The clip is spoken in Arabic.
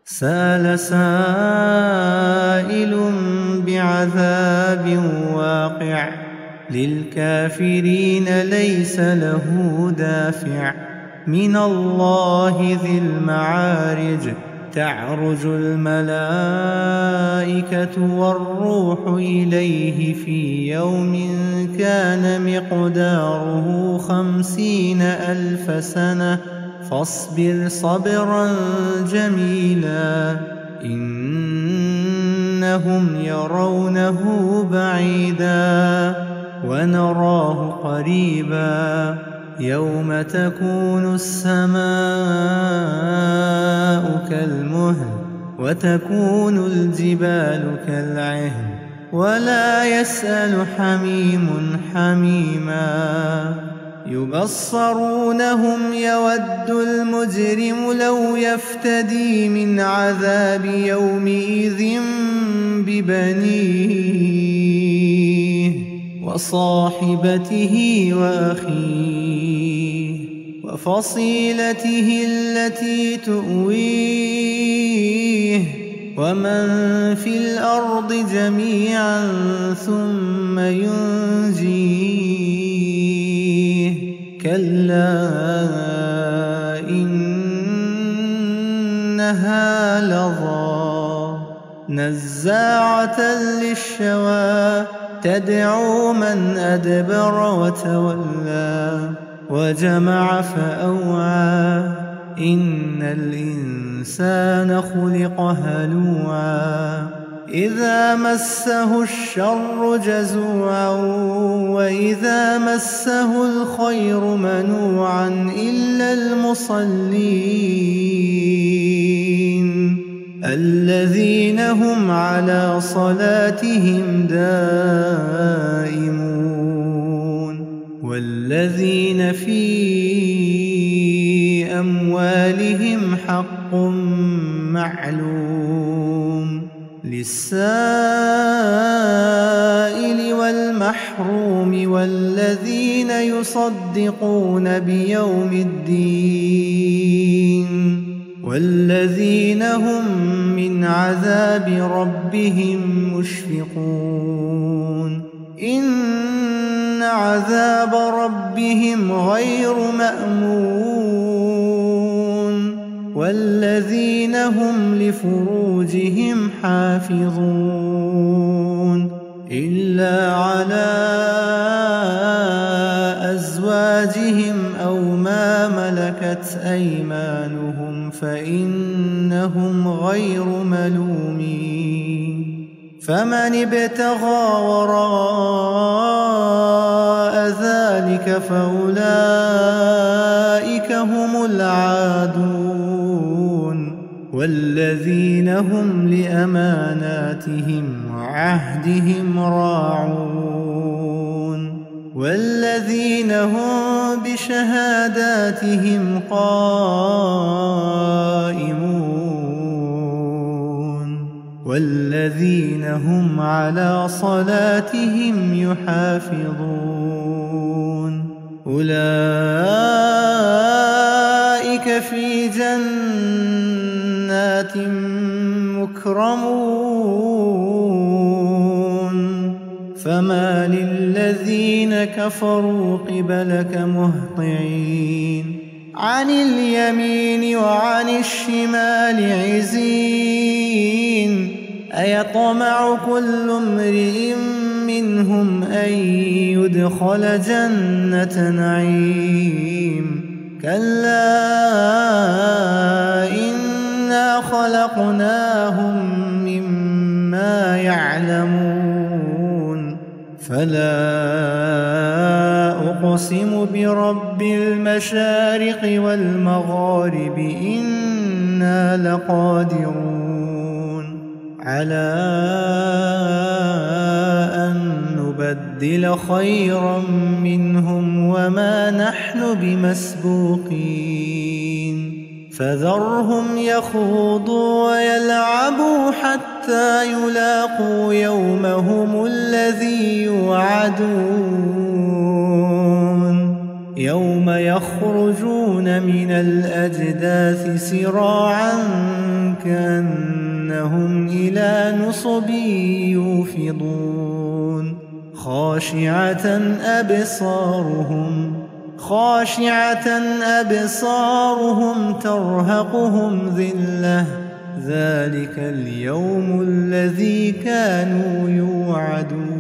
سأل سائل بعذاب واقع للكافرين ليس له دافع من الله ذي المعارج تعرج الملائكة والروح إليه في يوم كان مقداره 50,000 سنة فاصبر صبرا جميلا إنهم يرونه بعيدا ونراه قريبا يوم تكون السماء كالمهل وتكون الجبال كالعهن ولا يسأل حميم حميما يبصرونهم يود المجرم لو يفتدي من عذاب يومئذ ببنيه وصاحبته وأخيه وفصيلته التي تؤويه ومن في الأرض جميعا ثم ينجيه كلا إنها لظى نزاعة للشوى تدعو من أدبر وتولى وجمع فأوعى إن الإنسان خلق هلوعا إذا مسه الشر جزوعا وإذا مسه الخير منوعا إلا المصلين الذين هم على صلاتهم دائمون والذين في أموالهم حق معلوم للسائل والمحروم والذين يصدقون بيوم الدين والذين هم من عذاب ربهم مشفقون إن عذاب ربهم غير مأمون والذين هم لفروجهم حافظون إلا على أزواجهم أو ما ملكت أيمانهم فإنهم غير ملومين فمن ابتغى وراء ذلك فأولئك هم العادون والذين هم لأماناتهم وعهدهم راعون والذين هم بشهاداتهم قائمون والذين هم على صلاتهم يحافظون أولئك في جنات مكرمون فما للذين كفروا قبلك مهطعين عن اليمين وعن الشمال عزين أيطمع كل امرئ منهم أن يدخل جنة نعيم كلا إنا خلقناهم مما يعلمون فلا أقسم برب المشارق والمغارب إنا لقادرون على أن نبدل خيرا منهم وما نحن بمسبوقين فذرهم يخوضوا ويلعبوا حتى يلاقوا يومهم الذي يوعدون يوم يخرجون من الأجداث سراعا كأنهم إنهم إلى نصب يوفضون خاشعة أبصارهم ترهقهم ذلة ذلك اليوم الذي كانوا يوعدون